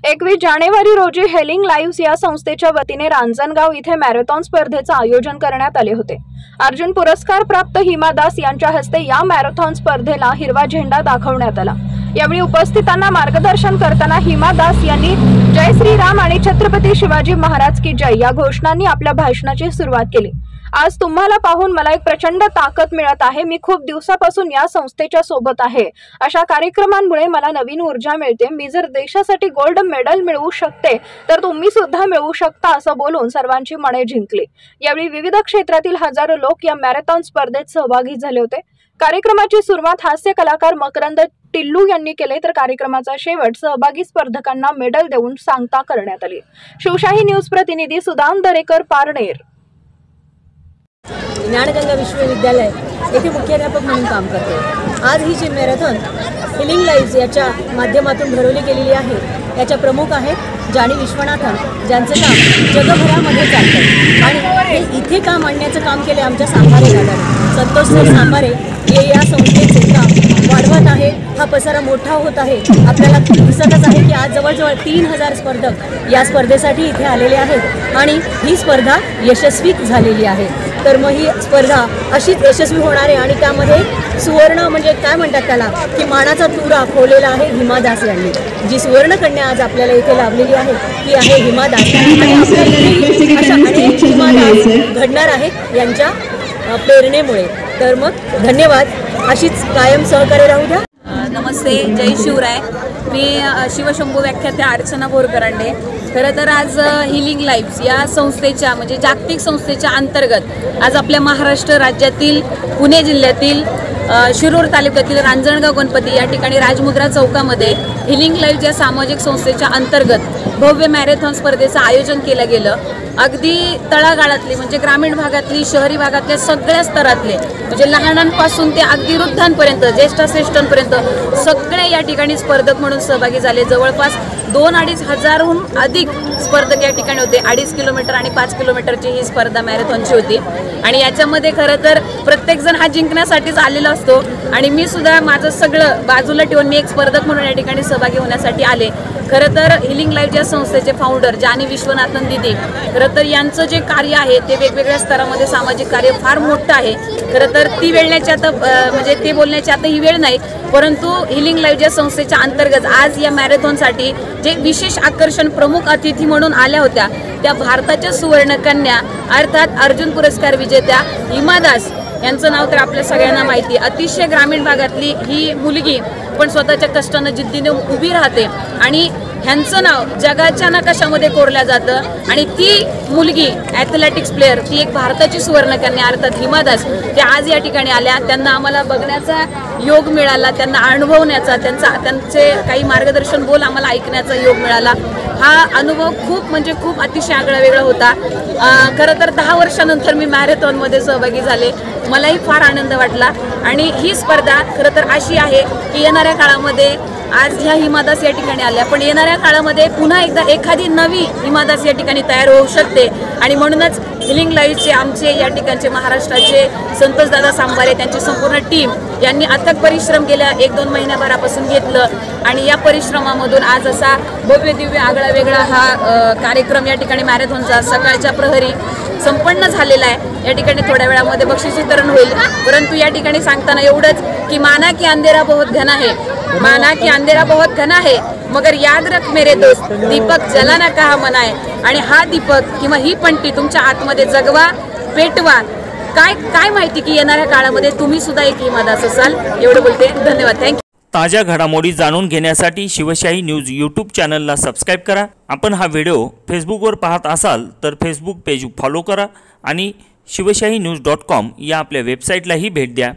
21 जानेवारी रोजी hailing live या संस्थेच्या वतीने रांजणगाव इथे मॅरेथॉन स्पर्धेचे आयोजन करण्यात आले होते। अर्जुन पुरस्कार प्राप्त हिमा दास यांच्या हस्ते या मॅरेथॉन स्पर्धेला हिरवा झेंडा दाखवण्यात आला। यावेळी उपस्थितांना मार्गदर्शन करताना हिमा दास यांनी जय श्रीराम आणि छत्रपती शिवाजी महाराज की जय या घोषणांनी आपल्या भाषणाची सुरुवात केली। आज तुम्हाला पाहून मला एक प्रचंड ताकद मिळत आहे। मी खूप दिवसापासून या संस्थेच्या सोबत आहे। अशा कार्यक्रमांमुळे मला नवीन ऊर्जा मिळते। मी जर देशासाठी गोल्ड मेडल मिळवू शकते तर तुम्ही सुद्धा मिळवू शकता असं बोलून सर्वांची मने जिंकली। यावेळी विविध क्षेत्रातील हजारो लोक या मॅरेथॉन स्पर्धेत सहभागी झाले होते। कार्यक्रमाची सुरुवात हास्य कलाकार मकरंद टिल्लू यांनी केले तर कार्यक्रमाचा शेवट सहभागी स्पर्धकांना मेडल देऊन सांगता करण्यात आली। शिवशाही न्यूज प्रतिनिधी सुदाम दरेकर, पारनेर। ज्ञानगंगा विश्वविद्यालय येथे मुख्याध्यापक म्हणून काम करते। आज ही जी मॅरेथॉन हिलिंग लाईव्ह याच्या माध्यमातून भरवली गेलेली आहे, याच्या प्रमुख आहेत जानी विश्वनाथन, ज्यांचं काम जगभरामध्ये चालतं आणि हे इथे काम आणण्याचं काम केले आमच्या सांबारे दादाने। संतोष सर सांबारे हे या संस्थेचे काम वाढवत आहे। हा पसारा मोठा होत आहे। आपल्याला दिसतच आहे की आज जवळजवळ 3000 स्पर्धक या स्पर्धेसाठी इथे आलेले आहेत आणि ही स्पर्धा यशस्वी झालेली आहे। तर मग ही स्पर्धा अशीच यशस्वी होणार आहे आणि त्यामध्ये सुवर्ण म्हणजे काय म्हणतात त्याला की मानाचा तुरा खोवलेला आहे हिमा दास यांनी। जी सुवर्ण कन्या आज आपल्याला इथे लाभलेली आहे ती आहे हिमा दास आणि आपल्या इथे अशा अनेक हिमा दास घडणार आहेत यांच्या प्रेरणेमुळे। तर मग धन्यवाद, अशीच कायम सहकार्य राहू द्या। नमस्ते, जय शिवराय। मी शिवशंभू व्याख्यात्या अर्चना बोरकरांडे। खरं तर आज हिलिंग लाईव्ह या संस्थेच्या म्हणजे जागतिक संस्थेच्या अंतर्गत आज आपल्या महाराष्ट्र राज्यातील पुणे जिल्ह्यातील शिरूर तालुक्यातील रांजणगाव गणपती या ठिकाणी राजमुद्रा चौकामध्ये हिलिंग लाईव्ह या सामाजिक संस्थेच्या अंतर्गत भव्य मॅरेथॉन स्पर्धेचं आयोजन केलं गेलं। अगदी तळागाळातली म्हणजे ग्रामीण भागातली, शहरी भागातल्या सगळ्या स्तरातले म्हणजे लहानांपासून ते अगदी वृद्धांपर्यंत, ज्येष्ठाश्रेष्ठांपर्यंत सगळे या ठिकाणी स्पर्धक म्हणून सहभागी झाले। जवळपास 2-2.5 हजारहून अधिक स्पर्धक या ठिकाणी होते। 2.5 किलोमीटर आणि 5 किलोमीटरची ही स्पर्धा मॅरेथॉनची होती आणि याच्यामध्ये खरं तर प्रत्येकजण हा जिंकण्यासाठीच आलेला असतो आणि मी सुद्धा माझं सगळं बाजूला ठेवून मी एक स्पर्धक म्हणून या ठिकाणी सहभागी होण्यासाठी आले। खरं तर हिलिंग लाईव्ह या संस्थेचे फाउंडर जानी विश्वनाथन दीदी, खरं तर यांचं जे कार्य आहे ते वेगवेगळ्या स्तरामध्ये सामाजिक कार्य फार मोठं आहे। खरं तर ती वेळण्याची आता म्हणजे ते बोलण्याची आता ही वेळ नाही, परंतु हिलिंग लाईव्ह या संस्थेच्या अंतर्गत आज या मॅरेथॉनसाठी जे विशेष आकर्षण प्रमुख अतिथी म्हणून आल्या होत्या त्या भारताच्या सुवर्णकन्या अर्थात अर्जुन पुरस्कार विजेत्या हिमा दास यांचं नाव तर आपल्या सगळ्यांना माहिती। अतिशय ग्रामीण भागातली ही मुलगी पण स्वतःच्या कष्टानं जिद्दीने उभी राहते आणि ह्यांचं नाव जगाच्या नकाशामध्ये कोरलं जातं आणि ती मुलगी ॲथलेटिक्स प्लेयर, ती एक भारताची सुवर्णकन्या अर्थात हिमा दास, त्या आज या ठिकाणी आल्या। त्यांना आम्हाला बघण्याचा योग मिळाला, त्यांना अनुभवण्याचा, त्यांचे काही मार्गदर्शन बोल आम्हाला ऐकण्याचा योग मिळाला। हा अनुभव खूप म्हणजे खूप अतिशय आगळा वेगळा होता। खरं तर 10 वर्षानंतर मी मॅरेथॉनमध्ये सहभागी झाले, मलाही फार आनंद वाटला आणि ही स्पर्धा खरं तर अशी आहे की येणाऱ्या काळामध्ये आज ह्या हिमा दास या ठिकाणी आल्या, पण येणाऱ्या काळामध्ये पुन्हा एकदा एखादी नवी हिमा दास या ठिकाणी तयार होऊ शकते आणि म्हणूनच हिलिंग लाईव्हचे आमचे या ठिकाणचे महाराष्ट्राचे संतोष दादा सांबारे, त्यांची संपूर्ण टीम यांनी अथक परिश्रम गेल्या 1-2 महिन्याभरापासून घेतलं आणि या परिश्रमामधून आज असा भव्य दिव्य आगळा वेगळा हा कार्यक्रम या ठिकाणी मॅरेथॉनचा सकाळच्या प्रहरी संपन्न झालेला आहे। या ठिकाणी थोड्या वेळामध्ये बक्षीस वितरण होईल, परंतु या ठिकाणी सांगताना एवढंच की माना की अंधेरा बहुत घना है, माना की अंधेरा बहुत घना है, मगर याद रख मेरे दोस्त, दीपक जलाना कहा मना है। आणि हा दीपक किंवा ही पंटी तुमच्या आतमध्ये जगवा, पेटवा। काय माहिती की येणाऱ्या काळामध्ये तुम्ही सुद्धा एक हिमा दास असाल। एवढं बोलते, धन्यवाद, थँक्यू। ताज्या घडामोडी जाणून घेण्यासाठी शिवशाही न्यूज यूट्यूब चॅनलला सबस्क्राईब करा। आपण हा व्हिडिओ फेसबुकवर पाहत असाल तर फेसबुक पेज फॉलो करा आणि शिवशाही न्यूज.com या आपल्या वेबसाईटलाही भेट द्या।